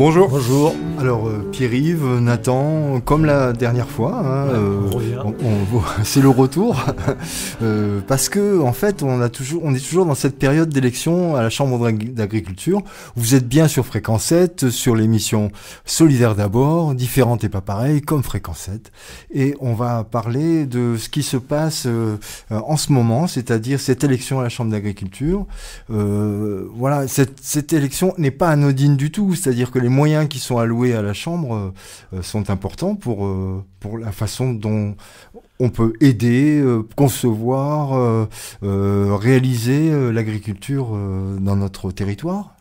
Bonjour. Bonjour. Alors Pierre-Yves, Nathan, comme la dernière fois, on revient. C'est le retour, parce que en fait on est toujours dans cette période d'élection à la Chambre d'agriculture. Vous êtes bien sur Fréquence 7, sur l'émission Solidaire d'abord, Différente et pas pareil, comme Fréquence 7. Et on va parler de ce qui se passe en ce moment, c'est-à-dire cette élection à la Chambre d'agriculture. Voilà, cette élection n'est pas anodine du tout, c'est-à-dire que les moyens qui sont alloués à la Chambre sont importants pour la façon dont on peut aider, concevoir, réaliser l'agriculture dans notre territoire.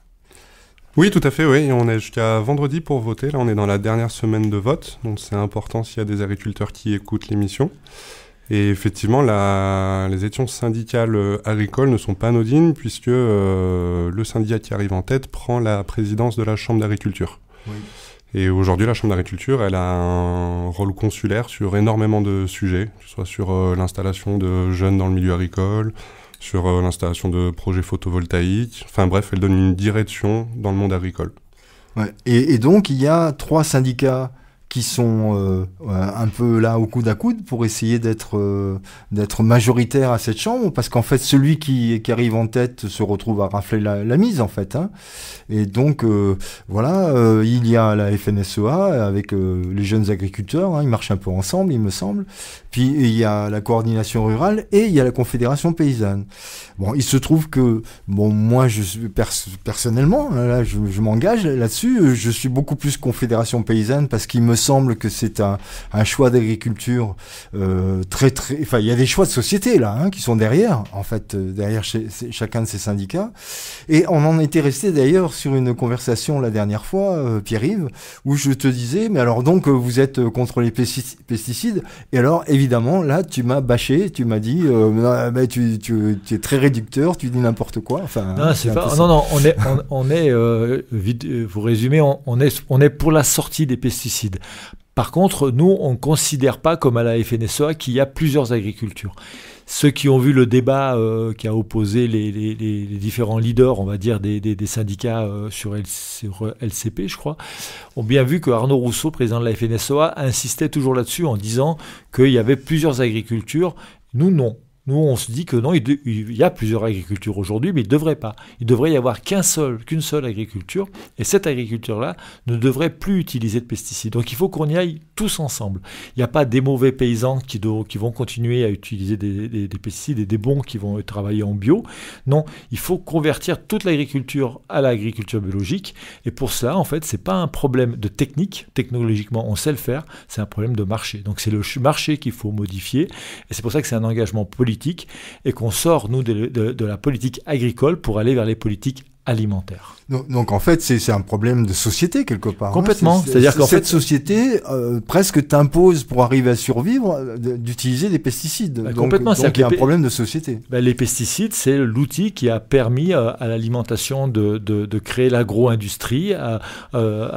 Oui, tout à fait, oui. On est jusqu'à vendredi pour voter. Là, on est dans la dernière semaine de vote, donc c'est important s'il y a des agriculteurs qui écoutent l'émission. Et effectivement, les élections syndicales agricoles ne sont pas anodines, puisque le syndicat qui arrive en tête prend la présidence de la Chambre d'agriculture. Oui. Et aujourd'hui, la Chambre d'agriculture, elle a un rôle consulaire sur énormément de sujets, que ce soit sur l'installation de jeunes dans le milieu agricole, sur l'installation de projets photovoltaïques. Enfin bref, elle donne une direction dans le monde agricole. Ouais. Et donc, il y a 3 syndicats qui sont un peu là au coude à coude pour essayer d'être majoritaire à cette chambre, parce qu'en fait celui qui arrive en tête se retrouve à rafler la mise en fait, hein. Et donc voilà, il y a la FNSEA avec les jeunes agriculteurs, hein, ils marchent un peu ensemble il me semble, puis il y a la coordination rurale et il y a la confédération paysanne. Bon, il se trouve que moi je suis personnellement là je m'engage là-dessus, je suis beaucoup plus confédération paysanne parce qu'il me semble que c'est un choix d'agriculture très enfin il y a des choix de société là, hein, qui sont derrière en fait, derrière chacun de ces syndicats. Et on en était resté d'ailleurs sur une conversation la dernière fois, Pierre-Yves, où je te disais mais alors donc vous êtes contre les pesticides, et alors évidemment là tu m'as bâché, tu m'as dit tu es très réducteur, tu dis n'importe quoi. Enfin non, c'est pas, non on est vite, vous résumez, on est pour la sortie des pesticides. Par contre, nous, on ne considère pas, comme à la FNSEA, qu'il y a plusieurs agricultures. Ceux qui ont vu le débat qui a opposé les différents leaders, on va dire, des syndicats sur LCP, je crois, ont bien vu que Arnaud Rousseau, président de la FNSEA, insistait toujours là-dessus en disant qu'il y avait plusieurs agricultures. Nous, non. Nous, on se dit que non, il y a plusieurs agricultures aujourd'hui, mais il ne devrait pas. Il devrait y avoir qu'une seule agriculture, et cette agriculture-là ne devrait plus utiliser de pesticides. Donc il faut qu'on y aille tous ensemble. Il n'y a pas des mauvais paysans qui vont continuer à utiliser des pesticides et des bons qui vont travailler en bio. Non, il faut convertir toute l'agriculture à l'agriculture biologique, et pour cela, en fait, ce n'est pas un problème de technique. Technologiquement, on sait le faire, c'est un problème de marché. Donc c'est le marché qu'il faut modifier, et c'est pour ça que c'est un engagement politique, et qu'on sort, nous, de la politique agricole pour aller vers les politiques alimentaires. Donc en fait, c'est un problème de société quelque part. Complètement. Hein. C'est-à-dire qu'en fait, cette société presque t'impose pour arriver à survivre d'utiliser des pesticides. Complètement. Donc il y a un problème de société. Les pesticides, c'est l'outil qui a permis à l'alimentation de créer l'agro-industrie, à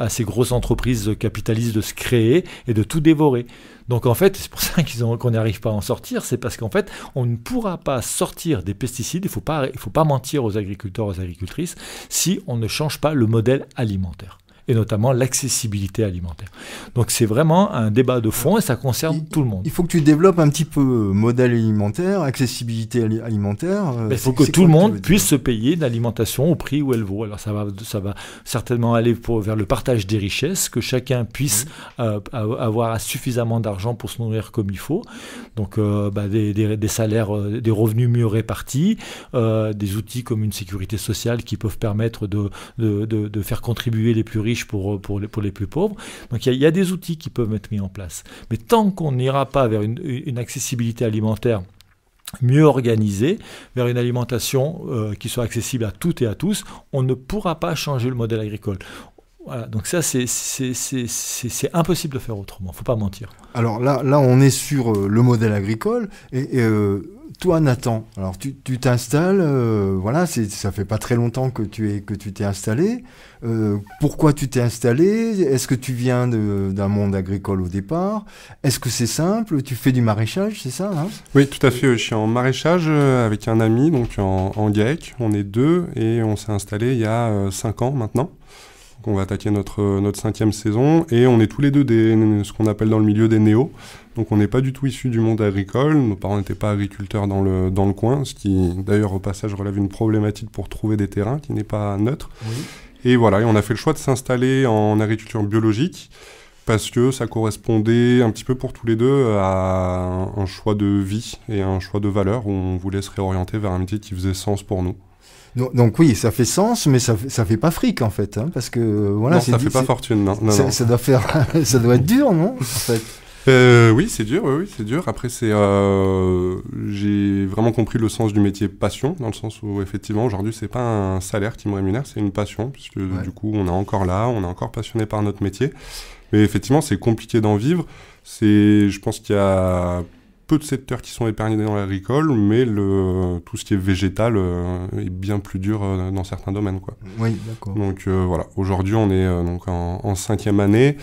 ces grosses entreprises capitalistes de se créer et de tout dévorer. Donc en fait, c'est pour ça qu'on n'arrive pas à en sortir, c'est parce qu'en fait, on ne pourra pas sortir des pesticides, il faut pas mentir aux agriculteurs, aux agricultrices, si on ne change pas le modèle alimentaire, et notamment l'accessibilité alimentaire. Donc c'est vraiment un débat de fond et ça concerne tout le monde. Il faut que tu développes un petit peu modèle alimentaire, accessibilité alimentaire. Il faut que tout le monde puisse se payer une alimentation au prix où elle vaut. Alors ça va certainement aller vers le partage des richesses, que chacun puisse avoir suffisamment d'argent pour se nourrir comme il faut. Donc des salaires, des revenus mieux répartis, des outils comme une sécurité sociale qui peuvent permettre de faire contribuer les plus riches pour les plus pauvres. Donc il y a des outils qui peuvent être mis en place. Mais tant qu'on n'ira pas vers une accessibilité alimentaire mieux organisée, vers une alimentation qui soit accessible à toutes et à tous, on ne pourra pas changer le modèle agricole. Voilà, donc ça, c'est impossible de faire autrement, il ne faut pas mentir. Alors là, on est sur le modèle agricole, et toi, Nathan, alors tu t'installes, voilà, ça fait pas très longtemps que tu t'es installé. Pourquoi tu t'es installé? Est-ce que tu viens d'un monde agricole au départ? Est-ce que c'est simple? Tu fais du maraîchage, c'est ça, hein? Oui, tout à fait. Je suis en maraîchage avec un ami, donc en GAEC. On est 2 et on s'est installé il y a 5 ans maintenant. Donc on va attaquer notre 5e saison et on est tous les deux ce qu'on appelle dans le milieu des néos. Donc on n'est pas du tout issus du monde agricole, nos parents n'étaient pas agriculteurs dans le coin, ce qui d'ailleurs au passage relève une problématique pour trouver des terrains qui n'est pas neutre. Oui. Et voilà, et on a fait le choix de s'installer en agriculture biologique parce que ça correspondait un petit peu pour tous les deux à un choix de vie et un choix de valeur où on voulait se réorienter vers un métier qui faisait sens pour nous. Donc oui, ça fait sens, mais ça fait pas fric en fait, hein, parce que voilà. Non, ça fait pas fortune, non. Ça doit ça doit être dur, non, en fait. Oui, c'est dur. Oui, c'est dur. Après, j'ai vraiment compris le sens du métier passion, dans le sens où effectivement aujourd'hui c'est pas un salaire qui me rémunère, c'est une passion, puisque du coup on est encore passionné par notre métier. Mais effectivement, c'est compliqué d'en vivre. Je pense qu'il y a peu de secteurs qui sont épargnés dans l'agricole, mais tout ce qui est végétal est bien plus dur dans certains domaines, quoi. Oui, d'accord. Donc voilà, aujourd'hui on est donc en 5e année.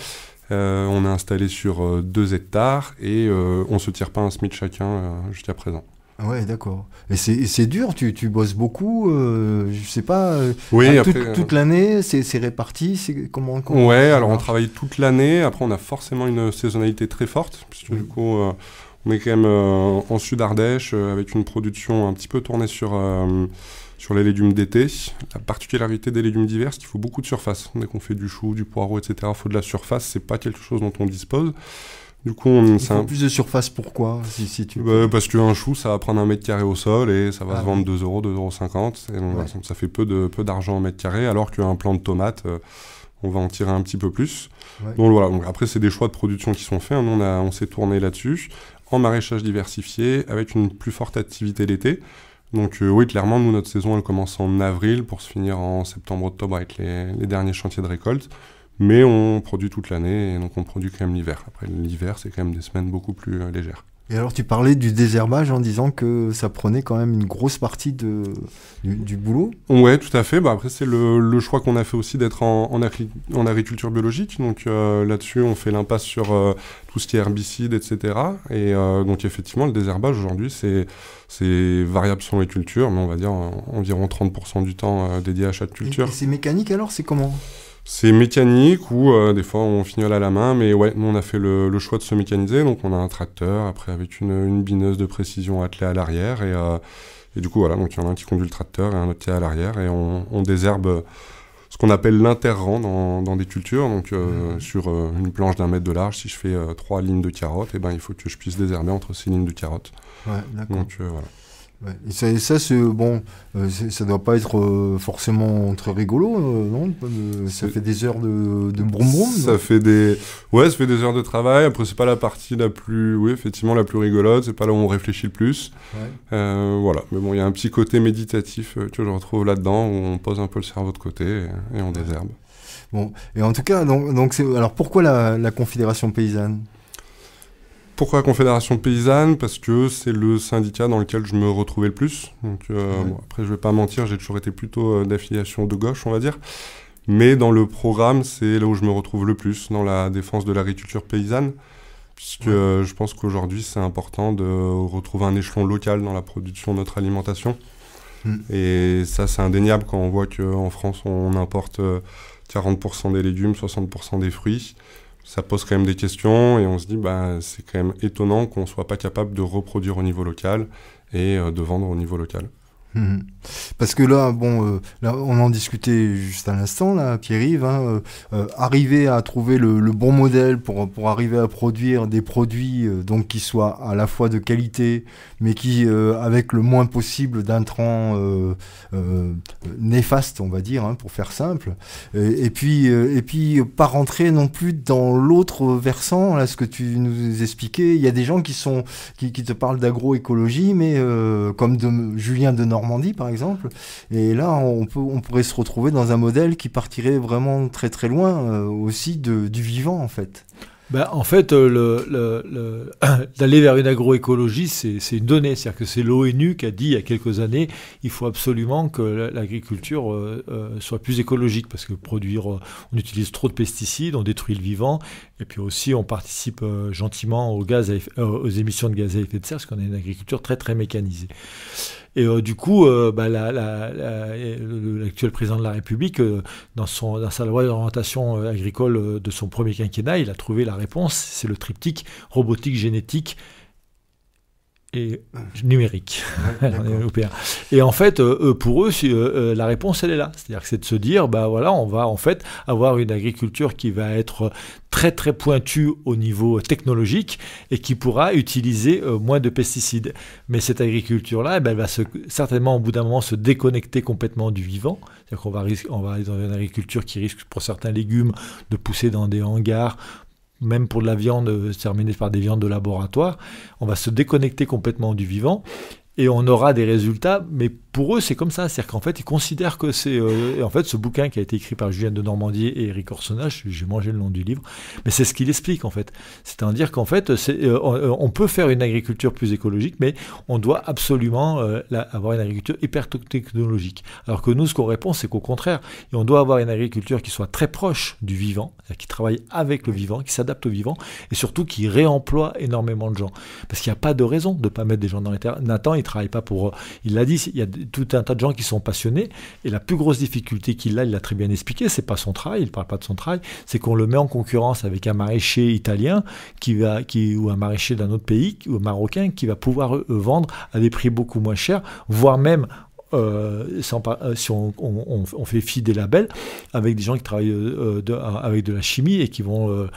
On est installé sur 2 hectares et on se tire pas un SMIC chacun jusqu'à présent. Ouais, d'accord. Et c'est dur, tu bosses beaucoup, je sais pas. Oui, après, toute l'année, c'est réparti, c'est comment ouais, alors on travaille toute l'année. Après, on a forcément une saisonnalité très forte, puisque du coup, on est quand même en Sud-Ardèche avec une production un petit peu tournée sur les légumes d'été. La particularité des légumes d'hiver, c'est qu'il faut beaucoup de surface. Dès qu'on fait du chou, du poireau, etc., il faut de la surface. C'est pas quelque chose dont on dispose. Du coup, il faut plus de surface, pourquoi parce qu'un chou, ça va prendre 1 mètre carré au sol et ça va se vendre 2 €, 2,50 €. Et donc, ça fait peu d'argent au mètre carré, alors qu'un plant de tomates, on va en tirer un petit peu plus. Ouais. Donc voilà. Donc, après, c'est des choix de production qui sont faits. Hein. Nous, on s'est tourné là-dessus, en maraîchage diversifié, avec une plus forte activité l'été. Donc oui, clairement, nous, notre saison, elle commence en avril pour se finir en septembre-octobre avec les derniers chantiers de récolte. Mais on produit toute l'année, et donc on produit quand même l'hiver. Après, l'hiver, c'est quand même des semaines beaucoup plus légères. Et alors, tu parlais du désherbage en disant que ça prenait quand même une grosse partie du boulot. Ouais, tout à fait. Bah, après, c'est le choix qu'on a fait aussi d'être en agriculture biologique. Donc là-dessus, on fait l'impasse sur tout ce qui est herbicides, etc. Et donc effectivement, le désherbage aujourd'hui, c'est variable selon les cultures, mais on va dire environ 30% du temps dédié à chaque culture. Et c'est mécanique alors, c'est comment ? C'est mécanique ou des fois on fignole à la main, mais ouais, nous on a fait le choix de se mécaniser, donc on a un tracteur, après avec une bineuse de précision attelée à l'arrière, et du coup voilà, donc il y en a un qui conduit le tracteur et un autre qui est à l'arrière, et on désherbe ce qu'on appelle l'interrang dans des cultures, donc sur une planche d'1 mètre de large, si je fais 3 lignes de carottes, il faut que je puisse désherber entre ces lignes de carottes. Ouais, d'accord. Donc voilà. Ouais. Et ça c'est bon, ça doit pas être forcément très rigolo, non ? Ça fait des heures de brom-brom. Ça fait des heures de travail. Après, c'est pas la partie la plus rigolote. C'est pas là où on réfléchit le plus. Ouais. Voilà. Mais bon, il y a un petit côté méditatif que je retrouve là-dedans où on pose un peu le cerveau de côté et on désherbe. Bon. Et en tout cas, donc alors pourquoi la Confédération paysanne ? Pourquoi la Confédération paysanne ? Parce que c'est le syndicat dans lequel je me retrouvais le plus. Donc, bon, après, je vais pas mentir, j'ai toujours été plutôt d'affiliation de gauche, on va dire. Mais dans le programme, c'est là où je me retrouve le plus, dans la défense de l'agriculture paysanne. Puisque je pense qu'aujourd'hui, c'est important de retrouver un échelon local dans la production de notre alimentation. Et ça, c'est indéniable quand on voit qu'en France, on importe 40% des légumes, 60% des fruits. Ça pose quand même des questions et on se dit c'est quand même étonnant qu'on ne soit pas capable de reproduire au niveau local et de vendre au niveau local. Parce que là, là, on en discutait juste à l'instant, là, Pierre-Yves, arriver à trouver le bon modèle pour arriver à produire des produits donc qui soient à la fois de qualité, mais qui avec le moins possible d'intrants néfastes, on va dire, pour faire simple. Et puis pas rentrer non plus dans l'autre versant, là, ce que tu nous expliquais. Il y a des gens qui te parlent d'agroécologie, mais comme Julien de Normandie, par exemple. Et là, on pourrait se retrouver dans un modèle qui partirait vraiment très très loin aussi du vivant, en fait. En fait, d'aller vers une agroécologie, c'est une donnée. C'est-à-dire que c'est l'ONU qui a dit il y a quelques années il faut absolument que l'agriculture soit plus écologique parce que on utilise trop de pesticides, on détruit le vivant et puis aussi on participe gentiment aux émissions de gaz à effet de serre parce qu'on a une agriculture très très mécanisée. Et du coup, l'actuel président de la République, dans sa loi d'orientation agricole de son premier quinquennat, il a trouvé la réponse, c'est le triptyque robotique, génétique et numérique. Et en fait, pour eux, la réponse, elle est là. C'est-à-dire que c'est de se dire, on va en fait avoir une agriculture qui va être très très pointue au niveau technologique et qui pourra utiliser moins de pesticides. Mais cette agriculture-là, elle va certainement au bout d'un moment se déconnecter complètement du vivant. C'est-à-dire qu'on va aller dans une agriculture qui risque pour certains légumes de pousser dans des hangars, même pour de la viande terminée par des viandes de laboratoire. On va se déconnecter complètement du vivant et on aura des résultats, mais pour eux, c'est comme ça. C'est-à-dire qu'en fait, ils considèrent que c'est... en fait, ce bouquin qui a été écrit par Julien de Normandie et Éric Orsonnage, j'ai mangé le nom du livre, mais c'est ce qu'il explique, en fait. C'est-à-dire qu'en fait, on peut faire une agriculture plus écologique, mais on doit absolument avoir une agriculture hyper technologique. Alors que nous, ce qu'on répond, c'est qu'au contraire, on doit avoir une agriculture qui soit très proche du vivant, c'est-à-dire qui travaille avec le vivant, qui s'adapte au vivant, et surtout qui réemploie énormément de gens. Parce qu'il n'y a pas de raison de ne pas mettre des gens dans les terres. Nathan, il ne travaille pas pour... Il l'a dit, il y a tout un tas de gens qui sont passionnés, et la plus grosse difficulté qu'il a, il l'a très bien expliqué, c'est pas son travail, il ne parle pas de son travail, c'est qu'on le met en concurrence avec un maraîcher italien ou un maraîcher d'un autre pays, ou un marocain, qui va pouvoir vendre à des prix beaucoup moins chers, voire même si on fait fi des labels, avec des gens qui travaillent avec de la chimie et qui vont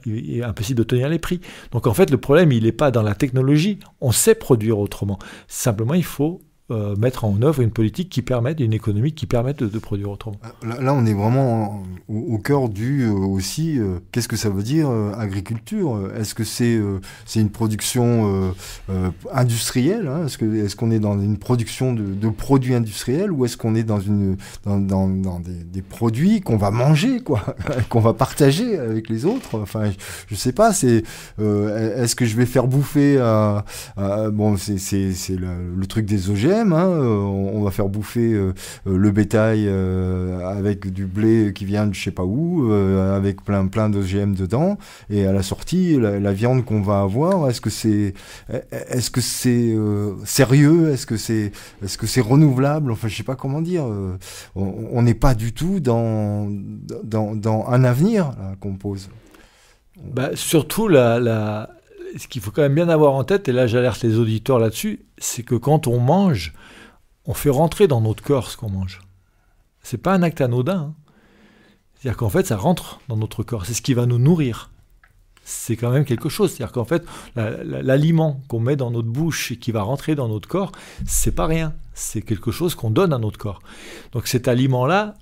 il est impossible de tenir les prix. Donc en fait le problème il n'est pas dans la technologie, on sait produire autrement, simplement il faut mettre en œuvre une politique qui permette, une économie qui permette de produire autrement. Là, on est vraiment au cœur du aussi. Qu'est-ce que ça veut dire agriculture? Est-ce que c'est une production industrielle, hein? Est-ce qu'on est dans une production de produits industriels, ou est-ce qu'on est dans des produits qu'on va manger, quoi, qu'on va partager avec les autres? Enfin, je sais pas. Est-ce que je vais faire bouffer bon, c'est le truc des OGM. On va faire bouffer le bétail avec du blé qui vient de je sais pas où, avec plein d'OGM dedans, et à la sortie la viande qu'on va avoir, est-ce que c'est sérieux, est-ce que c'est renouvelable, enfin je sais pas comment dire. On n'est pas du tout dans un avenir là, qu'on pose. Surtout ce qu'il faut quand même bien avoir en tête, et là j'alerte les auditeurs là-dessus, c'est que quand on mange, on fait rentrer dans notre corps ce qu'on mange. C'est pas un acte anodin. Hein. C'est-à-dire qu'en fait, ça rentre dans notre corps. C'est ce qui va nous nourrir. C'est quand même quelque chose. C'est-à-dire qu'en fait, l'aliment qu'on met dans notre bouche et qui va rentrer dans notre corps, c'est pas rien. C'est quelque chose qu'on donne à notre corps. Donc cet aliment-là,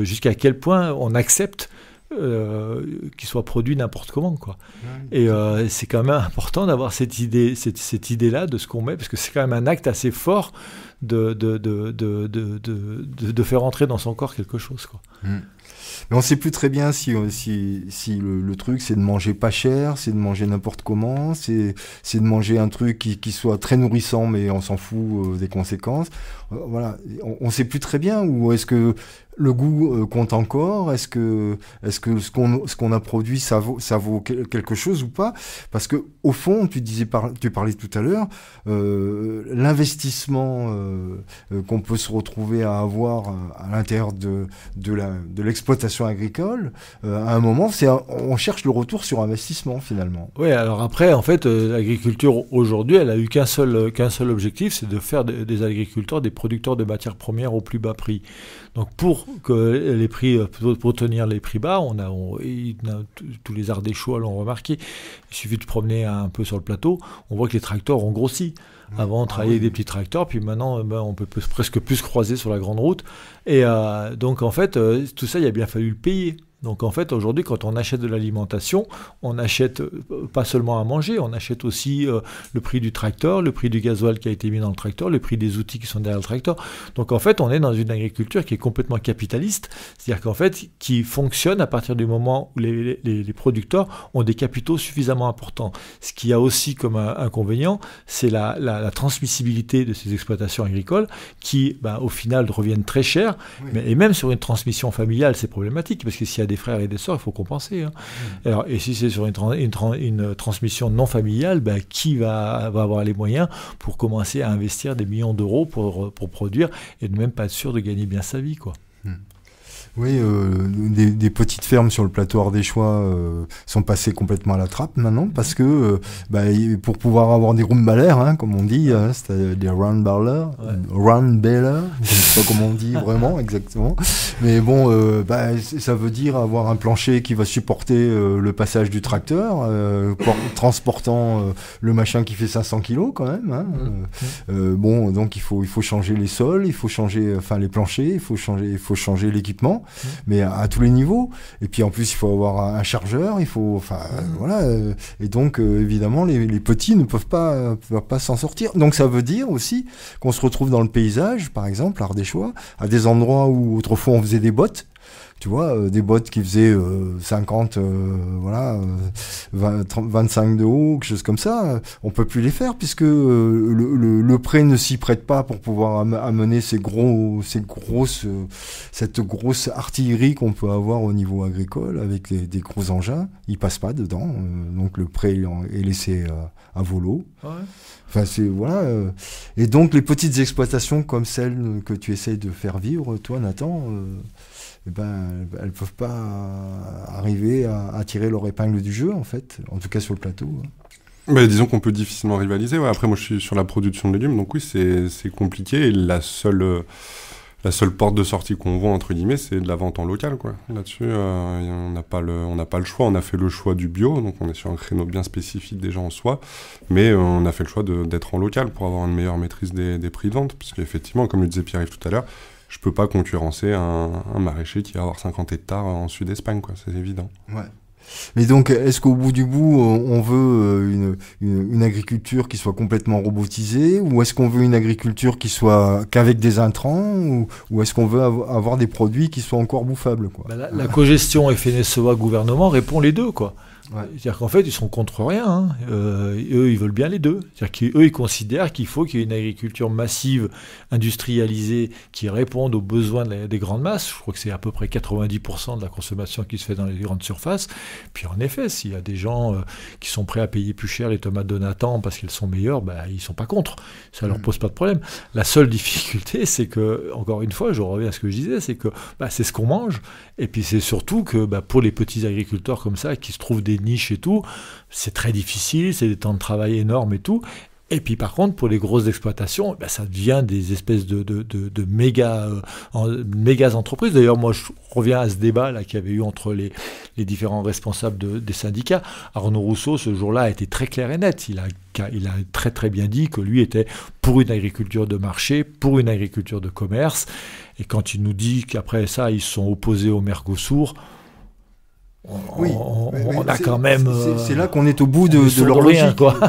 jusqu'à quel point on accepte qu'il soit produit n'importe comment, quoi. Et c'est quand même important d'avoir cette idée-là de ce qu'on met, parce que c'est quand même un acte assez fort de faire entrer dans son corps quelque chose, quoi. Mais on ne sait plus très bien si le truc c'est de manger pas cher, c'est de manger n'importe comment, c'est de manger un truc qui soit très nourrissant mais on s'en fout des conséquences. Voilà, on ne sait plus très bien, ou est-ce que le goût compte encore, est-ce que ce qu'on a produit ça vaut quelque chose ou pas? Parce que au fond, tu parlais tout à l'heure, l'investissement qu'on peut se retrouver à avoir à l'intérieur de l'exploitation agricole, à un moment, on cherche le retour sur investissement finalement. Oui, alors après, en fait, l'agriculture aujourd'hui, elle a eu qu'un seul objectif, c'est de faire des agriculteurs des producteurs de matières premières au plus bas prix. Donc pour tenir les prix bas, tous les Ardéchois l'ont remarqué. Il suffit de promener un peu sur le plateau, on voit que les tracteurs ont grossi. Avant, on travaillait avec des petits tracteurs, puis maintenant, on peut presque plus se croiser sur la grande route. Et donc, en fait, tout ça, il a bien fallu le payer. Donc en fait, aujourd'hui, quand on achète de l'alimentation, on achète pas seulement à manger, on achète aussi le prix du tracteur, le prix du gasoil qui a été mis dans le tracteur, le prix des outils qui sont derrière le tracteur. Donc en fait, on est dans une agriculture qui est complètement capitaliste, c'est-à-dire qu'en fait, qui fonctionne à partir du moment où les producteurs ont des capitaux suffisamment importants. Ce qu'il y a aussi comme inconvénient, c'est la transmissibilité de ces exploitations agricoles qui, au final, reviennent très cher. Oui. Et même sur une transmission familiale, c'est problématique, parce que s'il y a des frères et des sœurs, il faut compenser. Hein. Alors, et si c'est sur une transmission non familiale, qui va avoir les moyens pour commencer à investir des millions d'euros pour produire et ne même pas être sûr de gagner bien sa vie, quoi. Oui, des petites fermes sur le plateau ardéchois sont passées complètement à la trappe maintenant parce que pour pouvoir avoir des round ballers, hein, comme on dit, c'est des round ballers, je sais pas comment on dit vraiment exactement, mais bon, ça veut dire avoir un plancher qui va supporter le passage du tracteur, transportant le machin qui fait 500 kilos quand même. Hein, bon, donc il faut changer les sols, il faut changer, les planchers, il faut changer l'équipement. Mais à tous les niveaux. Et puis en plus, il faut avoir un chargeur, il faut, voilà. Et donc, évidemment, les petits ne peuvent pas s'en sortir. Donc ça veut dire aussi qu'on se retrouve dans le paysage, par exemple, ardéchois, à des endroits où autrefois on faisait des bottes. Tu vois, des bottes qui faisaient 50, 25 de haut, quelque chose comme ça, on peut plus les faire puisque le pré ne s'y prête pas pour pouvoir amener cette grosse artillerie qu'on peut avoir au niveau agricole avec des gros engins. Il passe pas dedans, donc le pré est laissé à volo. Ouais. Enfin, voilà. Et donc les petites exploitations comme celles que tu essayes de faire vivre, toi, Nathan. Elles peuvent pas arriver à tirer leur épingle du jeu, en fait, en tout cas sur le plateau. Disons qu'on peut difficilement rivaliser. Ouais. Après, moi, je suis sur la production de légumes, donc oui, c'est compliqué. Et la seule porte de sortie qu'on voit, entre guillemets, c'est de la vente en local, quoi. Là-dessus, on n'a pas le choix. On a fait le choix du bio, donc on est sur un créneau bien spécifique déjà en soi. Mais on a fait le choix d'être en local pour avoir une meilleure maîtrise des prix de vente. Parce qu'effectivement, comme le disait Pierre-Yves tout à l'heure, je peux pas concurrencer un maraîcher qui va avoir 50 hectares en Sud-Espagne, quoi, c'est évident. Ouais. Mais donc, est-ce qu'au bout du bout, on veut une agriculture qui soit complètement robotisée, ou est-ce qu'on veut une agriculture qui soit qu'avec des intrants, ou est-ce qu'on veut avoir des produits qui soient encore bouffables, quoi? La cogestion FNSEA-gouvernement répond les deux, quoi. Ouais. C'est-à-dire qu'en fait, ils sont contre rien. Hein. Eux, ils veulent bien les deux. C'est-à-dire qu'eux, ils considèrent qu'il faut qu'il y ait une agriculture massive, industrialisée, qui réponde aux besoins des grandes masses. Je crois que c'est à peu près 90% de la consommation qui se fait dans les grandes surfaces. Puis en effet, s'il y a des gens qui sont prêts à payer plus cher les tomates de Nathan parce qu'elles sont meilleures, ils ne sont pas contre. Ça ne leur pose pas de problème. La seule difficulté, c'est que, encore une fois, je reviens à ce que je disais, c'est que c'est ce qu'on mange. Et puis c'est surtout que pour les petits agriculteurs comme ça, qui se trouvent des niches et tout, c'est très difficile, c'est des temps de travail énormes et tout. Et puis par contre, pour les grosses exploitations, ça devient des espèces de méga entreprises. D'ailleurs, moi, je reviens à ce débat là qu'il y avait eu entre les différents responsables des syndicats. Arnaud Rousseau, ce jour-là, a été très clair et net. Il a très très bien dit que lui était pour une agriculture de marché, pour une agriculture de commerce. Et quand il nous dit qu'après ça, ils sont opposés au Mercosur, on a quand même. C'est là qu'on est au bout de leur logique. Quoi.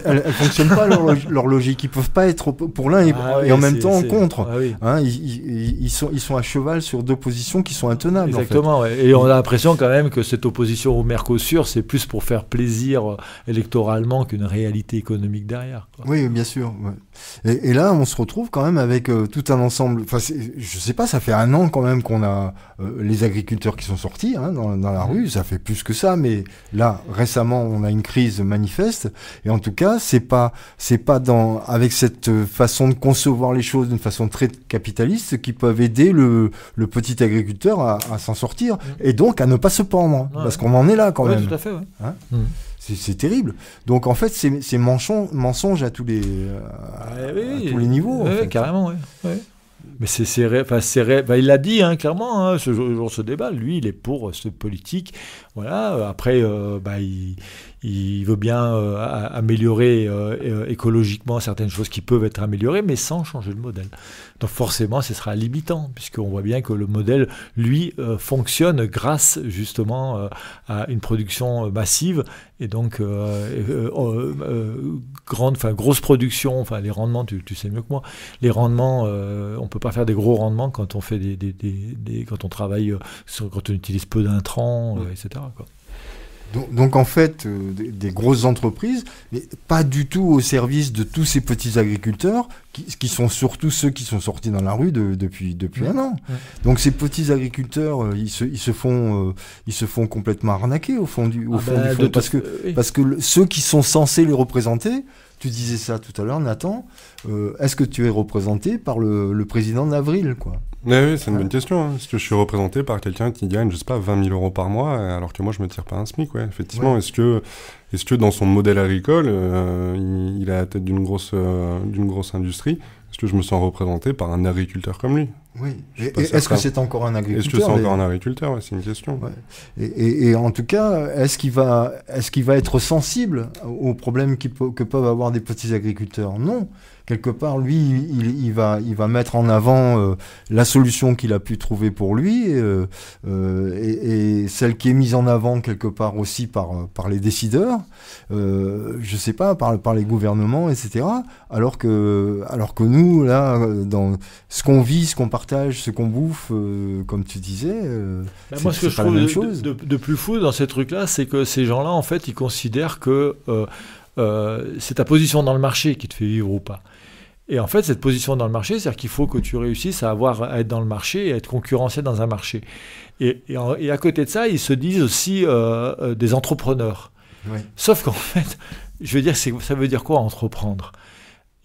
Elle fonctionne pas leur logique. Ils peuvent pas être pour l'un et en même temps contre. Ah oui. Hein, ils sont à cheval sur deux positions qui sont intenables. Exactement. En fait. Ouais. Et on a l'impression quand même que cette opposition au Mercosur, c'est plus pour faire plaisir électoralement qu'une réalité économique derrière. Quoi. Oui, bien sûr. Ouais. Et là, on se retrouve quand même avec tout un ensemble. Enfin, je sais pas, ça fait 1 an quand même qu'on a les agriculteurs qui sont sortis dans la rue. Ça fait plus que ça, mais là récemment on a une crise manifeste et en tout cas c'est pas avec cette façon de concevoir les choses d'une façon très capitaliste qui peuvent aider le petit agriculteur à s'en sortir et donc à ne pas se pendre parce qu'on en est là quand même. Tout à fait. Ouais. Hein c'est terrible. Donc en fait c'est mensonge à tous les tous les niveaux. En fait. Carrément. Ouais. Mais il l'a dit clairement, ce débat, lui, il est pour cette politique. Voilà. Après, il veut bien améliorer écologiquement certaines choses qui peuvent être améliorées, mais sans changer le modèle. Donc forcément, ce sera limitant, puisqu'on voit bien que le modèle, lui, fonctionne grâce justement à une production massive, et donc grosse production, les rendements, tu sais mieux que moi, les rendements, on peut pas faire des gros rendements quand on fait quand on travaille, quand on utilise peu d'intrants, etc. Quoi. Donc en fait, des grosses entreprises, mais pas du tout au service de tous ces petits agriculteurs qui sont surtout ceux qui sont sortis dans la rue depuis un an. Donc ces petits agriculteurs, ils se font complètement arnaquer au fond du fond, parce que ceux qui sont censés les représenter, tu disais ça tout à l'heure, Nathan, est-ce que tu es représenté par le président d'Avril, quoi? Oui, c'est une bonne question. Hein. Est-ce que je suis représenté par quelqu'un qui gagne, je sais pas, 20 000 euros par mois, alors que moi je me tire pas un SMIC, ouais, effectivement. Ouais. Est-ce que dans son modèle agricole, il est à la tête d'une grosse industrie? Est-ce que je me sens représenté par un agriculteur comme lui? Oui. Est-ce que c'est encore un agriculteur? Est-ce que c'est encore un agriculteur? Ouais, c'est une question. Ouais. Et en tout cas, est-ce qu'il va être sensible aux problèmes que peuvent avoir des petits agriculteurs? Non. Quelque part, lui, il va mettre en avant la solution qu'il a pu trouver pour lui et celle qui est mise en avant quelque part aussi par les décideurs, je sais pas, par les gouvernements, etc. Alors que nous, là, dans ce qu'on vit, ce qu'on partage, ce qu'on bouffe, comme tu disais, moi, ce que je trouve de plus fou dans ces trucs-là, c'est que ces gens-là, en fait, ils considèrent que c'est ta position dans le marché qui te fait vivre ou pas. Et en fait, cette position dans le marché, c'est-à-dire qu'il faut que tu réussisses à être dans le marché et à être concurrentiel dans un marché. Et à côté de ça, ils se disent aussi des entrepreneurs. Oui. Sauf qu'en fait, je veux dire, ça veut dire quoi entreprendre?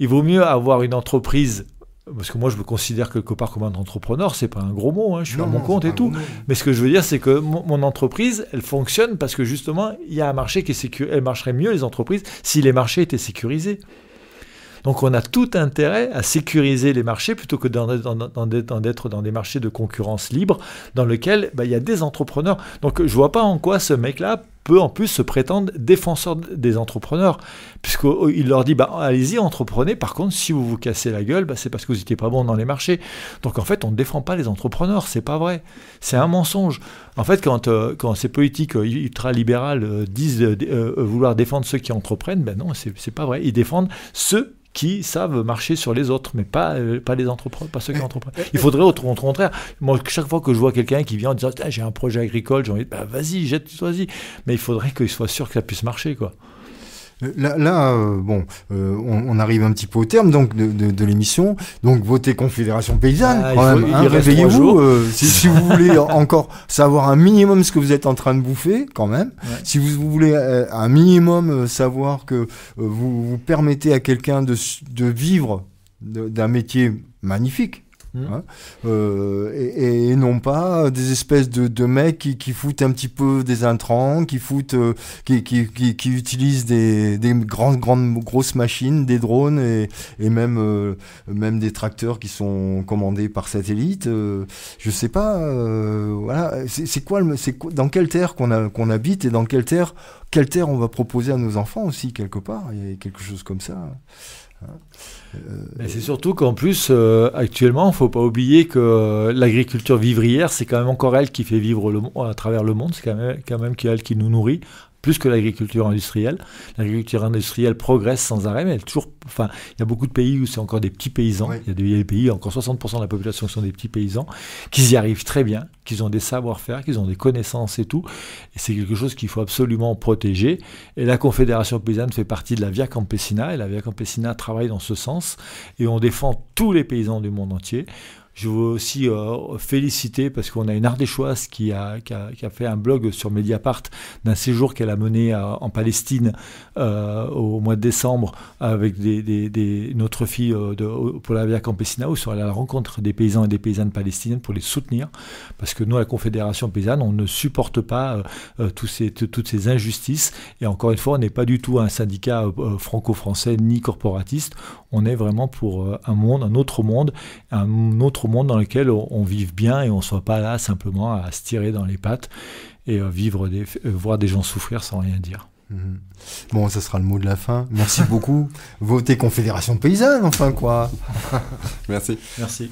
Il vaut mieux avoir une entreprise, parce que moi je me considère quelque part comme un entrepreneur, c'est pas un gros mot, hein, je suis à mon compte et tout. Mais ce que je veux dire, c'est que mon entreprise, elle fonctionne parce que justement, il y a un marché qui est sécurisé. Elle marcherait mieux, les entreprises, si les marchés étaient sécurisés. Donc on a tout intérêt à sécuriser les marchés plutôt que d'être dans des marchés de concurrence libre dans lesquels il y a des entrepreneurs. Donc je vois pas en quoi ce mec-là peut en plus se prétendre défenseur des entrepreneurs, puisqu'il leur dit allez-y, entreprenez, par contre si vous vous cassez la gueule, c'est parce que vous n'étiez pas bon dans les marchés. Donc en fait on ne défend pas les entrepreneurs, c'est pas vrai, c'est un mensonge. En fait quand ces politiques ultralibérales disent vouloir défendre ceux qui entreprennent, non, c'est pas vrai, ils défendent ceux qui savent marcher sur les autres, mais pas les entrepreneurs, pas ceux qui entreprennent. Il faudrait au contraire. Moi, chaque fois que je vois quelqu'un qui vient en disant j'ai un projet agricole, j'ai envie de vas-y, jette-toi-y. Mais il faudrait qu'il soit sûr que ça puisse marcher, quoi. Là, on arrive un petit peu au terme donc de l'émission. Donc votez Confédération Paysanne. Réveillez-vous. Si vous voulez encore savoir un minimum ce que vous êtes en train de bouffer, quand même. Ouais. Si vous voulez un minimum savoir que vous permettez à quelqu'un de vivre d'un métier magnifique. Hein, et non pas des espèces de mecs qui foutent un petit peu des intrants, qui utilisent des grosses machines, des drones et même des tracteurs qui sont commandés par satellite. Je sais pas. Voilà. C'est quoi dans quelle terre qu'on habite et dans quelle terre on va proposer à nos enfants aussi quelque part. Il y a quelque chose comme ça. C'est surtout qu'en plus, actuellement, il ne faut pas oublier que l'agriculture vivrière, c'est quand même encore elle qui fait vivre le monde à travers le monde, c'est quand même elle qui nous nourrit, plus que l'agriculture industrielle. L'agriculture industrielle progresse sans arrêt, mais il y a beaucoup de pays où c'est encore des petits paysans. Oui. Il y a des pays, encore 60% de la population qui sont des petits paysans, qui y arrivent très bien, qui ont des savoir-faire, qui ont des connaissances et tout. Et c'est quelque chose qu'il faut absolument protéger. Et la Confédération paysanne fait partie de la Via Campesina, et la Via Campesina travaille dans ce sens. Et on défend tous les paysans du monde entier. Je veux aussi féliciter, parce qu'on a une Ardéchoise qui a fait un blog sur Mediapart d'un séjour qu'elle a mené en Palestine au mois de décembre avec une autre fille pour la Via Campesina, où sur la rencontre des paysans et des paysannes palestiniennes pour les soutenir, parce que nous, à la Confédération paysanne, on ne supporte pas toutes ces injustices, et encore une fois, on n'est pas du tout un syndicat franco-français ni corporatiste, on est vraiment pour un autre monde dans lequel on vive bien et on ne soit pas là simplement à se tirer dans les pattes et voir des gens souffrir sans rien dire. Bon, ça sera le mot de la fin. Merci beaucoup. Votez Confédération Paysanne, enfin quoi. Merci. Merci.